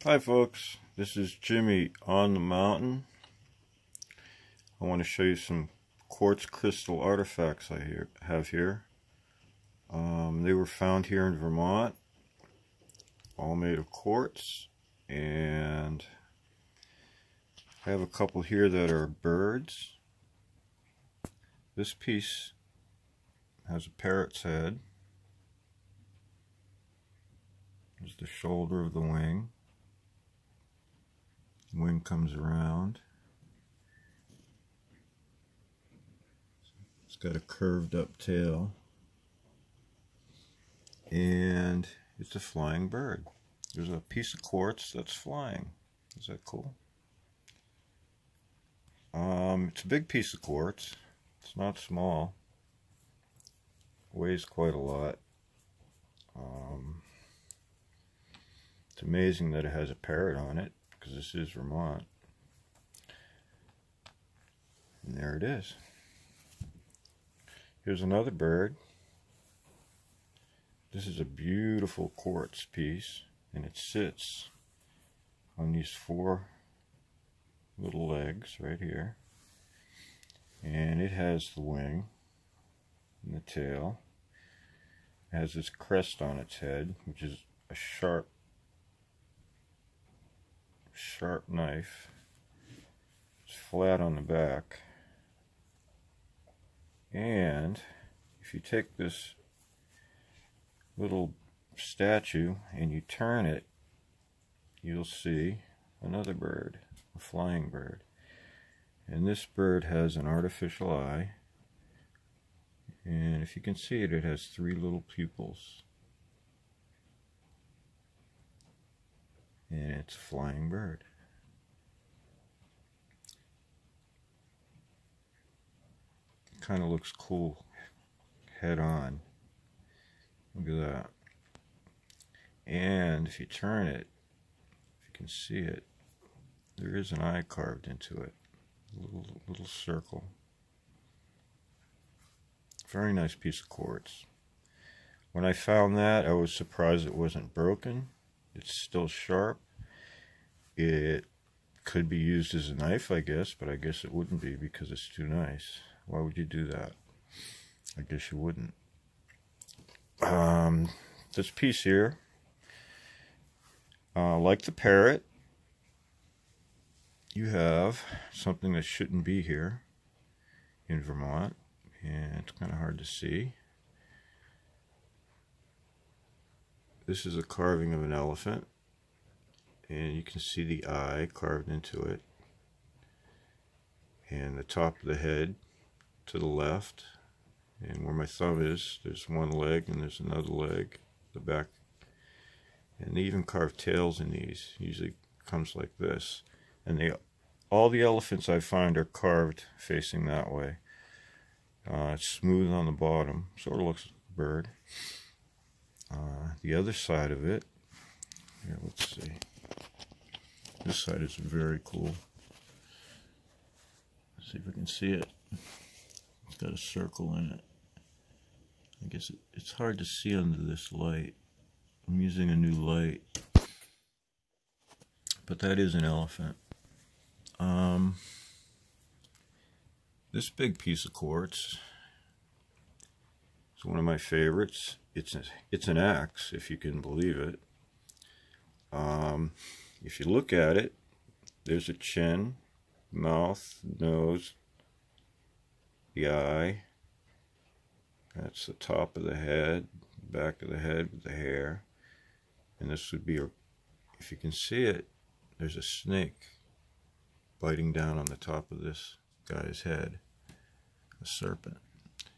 Hi folks, this is Jimmy on the mountain. I want to show you some quartz crystal artifacts I have here. They were found here in Vermont, all made of quartz, and I have a couple here that are birds. This piece has a parrot's head. There's the shoulder of the wing. Wing comes around. It's got a curved up tail. And it's a flying bird. There's a piece of quartz that's flying. Is that cool? It's a big piece of quartz. It's not small. Weighs quite a lot. It's amazing that it has a parrot on it, because this is Vermont. And there it is. Here's another bird. This is a beautiful quartz piece, and it sits on these four little legs right here. And it has the wing and the tail. It has this crest on its head, which is a sharp knife. It's flat on the back, and if you take this little statue and you turn it, you'll see another bird, a flying bird. And this bird has an artificial eye, and if you can see it, it has three little pupils. And it's a flying bird. It kind of looks cool head on. Look at that. And if you turn it, if you can see it, there is an eye carved into it. A little circle. Very nice piece of quartz. When I found that, I was surprised it wasn't broken. It's still sharp. It could be used as a knife, I guess, but I guess it wouldn't be because it's too nice. Why would you do that? I guess you wouldn't. This piece here, like the parrot, you have something that shouldn't be here in Vermont, and it's kind of hard to see. This is a carving of an elephant, and you can see the eye carved into it, and the top of the head to the left, and where my thumb is, there's one leg and there's another leg, the back, and they even carve tails in these. Usually comes like this, and all the elephants I find are carved facing that way. It's smooth on the bottom, sort of looks like a bird. The other side of it, here, let's see. This side is very cool. Let's see if we can see it. It's got a circle in it. I guess it's hard to see under this light. I'm using a new light. But that is an elephant. This big piece of quartz is one of my favorites. It's an axe, if you can believe it. If you look at it, there's a chin, mouth, nose, the eye. That's the top of the head, back of the head with the hair. And this would be, if you can see it, there's a snake biting down on the top of this guy's head, a serpent.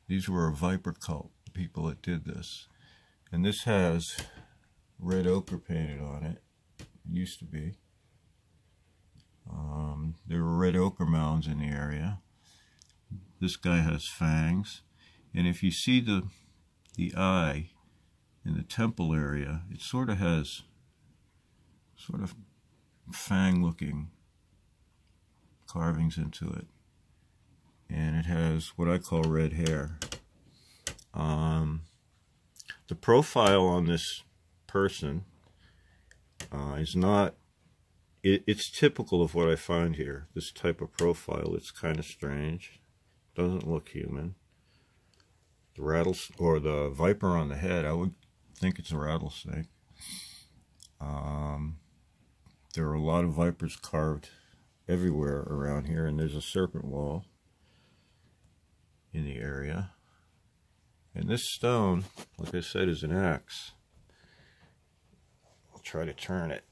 These were a viper cult, the people that did this. And this has red ochre painted on it. It used to be. There were red ochre mounds in the area. This guy has fangs. And if you see the eye in the temple area, it sort of has fang looking carvings into it. And it has what I call red hair. The profile on this person is not it's typical of what I find here. This type of profile, it's kind of strange. Doesn't look human. The or the viper on the head, I would think it's a rattlesnake. There are a lot of vipers carved everywhere around here, and there's a serpent wall in the area. And this stone, like I said, is an axe. I'll try to turn it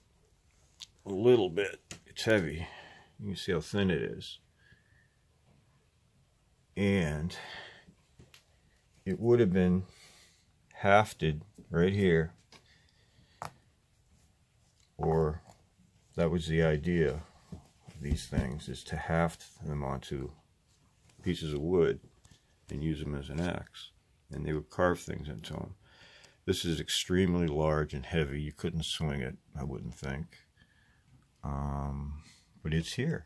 a little bit. It's heavy. You can see how thin it is. And it would have been hafted right here, or that was the idea of these things, is to haft them onto pieces of wood and use them as an axe. And they would carve things into them. This is extremely large and heavy. You couldn't swing it, I wouldn't think. But it's here.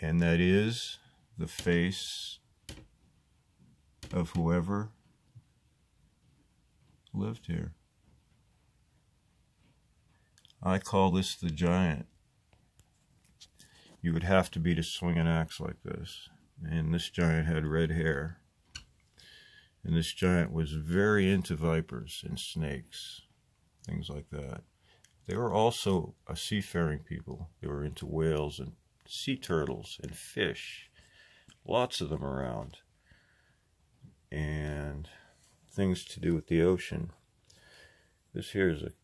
And that is the face of whoever lived here. I call this the giant. You would have to be to swing an axe like this. And this giant had red hair. And this giant was very into vipers and snakes, things like that. They were also a seafaring people. They were into whales and sea turtles and fish. Lots of them around. And things to do with the ocean. This here is an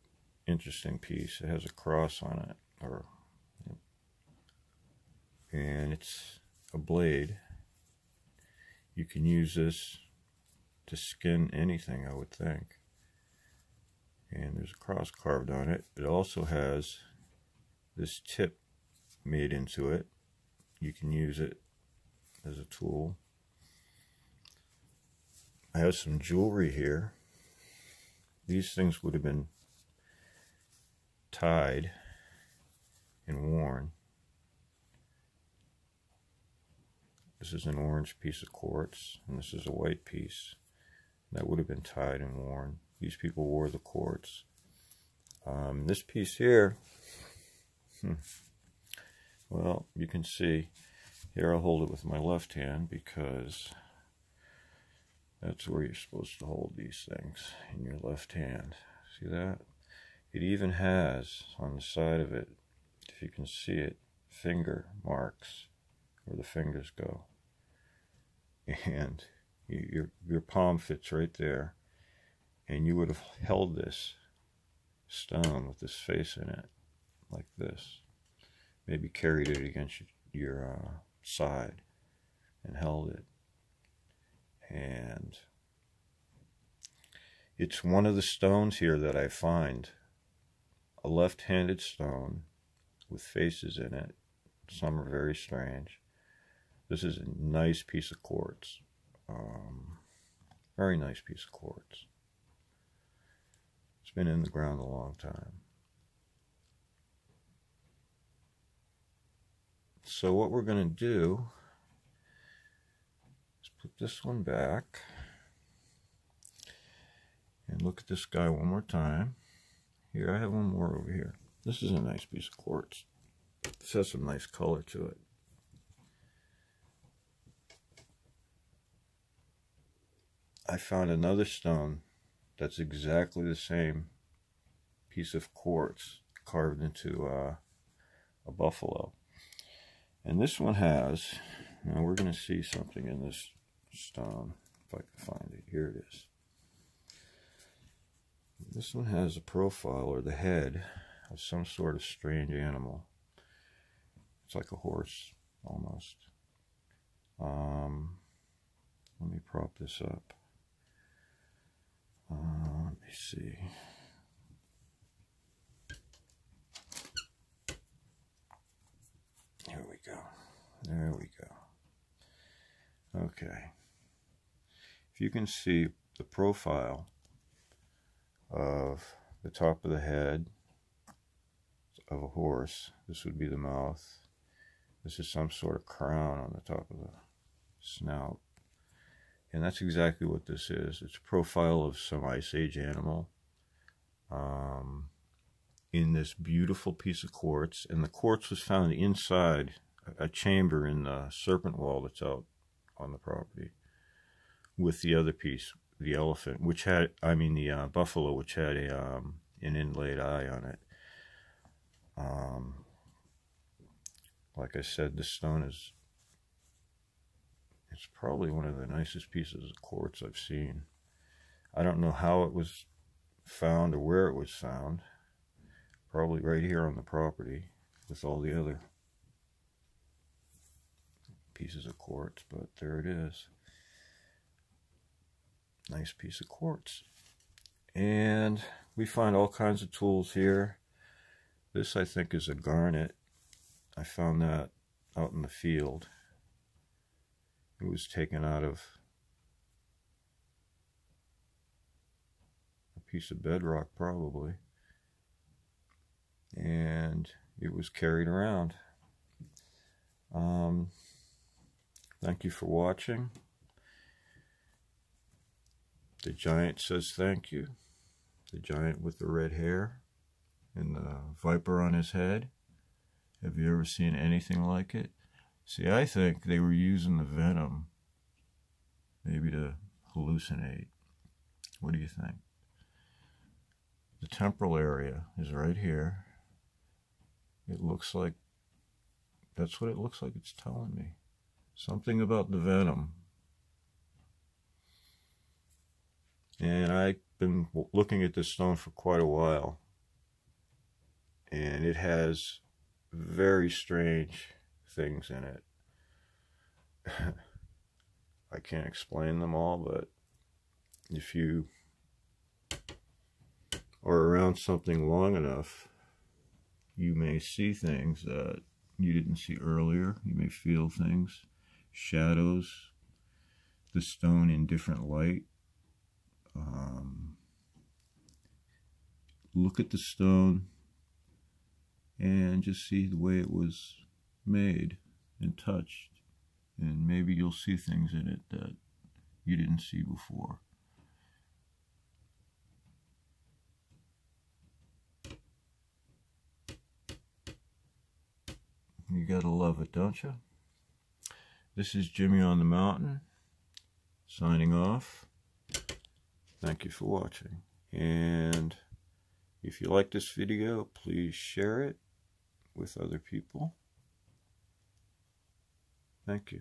interesting piece. It has a cross on it, and it's a blade. You can use this to skin anything, I would think. And there's a cross carved on it. It also has this tip made into it. You can use it as a tool. I have some jewelry here. These things would have been tied and worn. This is an orange piece of quartz, and this is a white piece. That would have been tied and worn. These people wore the quartz. This piece here, well, you can see, here I'll hold it with my left hand because that's where you're supposed to hold these things, in your left hand. See that? It even has, on the side of it, if you can see it, finger marks where the fingers go. And your palm fits right there. And you would have held this stone with this face in it, like this. Maybe carried it against your side and held it. And it's one of the stones here that I find. A left-handed stone with faces in it. Some are very strange. This is a nice piece of quartz. Very nice piece of quartz. It's been in the ground a long time. So what we're going to do is put this one back and look at this guy one more time. Here, I have one more over here. This is a nice piece of quartz. This has some nice color to it. I found another stone that's exactly the same piece of quartz carved into a buffalo. And this one has, now we're going to see something in this stone, if I can find it. Here it is. This one has a profile, or the head, of some sort of strange animal. It's like a horse, almost. Let me prop this up. Let me see. Here we go. There we go. Okay. If you can see the profile of the top of the head of a horse, this would be the mouth. This is some sort of crown on the top of the snout. And that's exactly what this is. It's a profile of some Ice Age animal. in this beautiful piece of quartz, and the quartz was found inside a chamber in the serpent wall that's out on the property, with the other piece, the elephant, which had, the buffalo, which had an inlaid eye on it. Like I said, this stone it's probably one of the nicest pieces of quartz I've seen. I don't know how it was found or where it was found. Probably right here on the property with all the other pieces of quartz, but there it is. Nice piece of quartz. And we find all kinds of tools here. This, I think, is a garnet. I found that out in the field. It was taken out of a piece of bedrock, probably, and it was carried around. Thank you for watching. The giant says thank you. The giant with the red hair and the viper on his head. Have you ever seen anything like it? See, I think they were using the venom maybe to hallucinate. What do you think? The temporal area is right here. It looks like, that's what it looks like it's telling me. Something about the venom. And I've been looking at this stone for quite a while, and it has very strange things in it. I can't explain them all, but if you are around something long enough, you may see things that you didn't see earlier. You may feel things, shadows, the stone in different light. Look at the stone and just see the way it was made and touched, and maybe you'll see things in it that you didn't see before. You gotta love it, don't you? This is Jimmy on the Mountain, signing off. Thank you for watching, and if you like this video, please share it with other people. Thank you.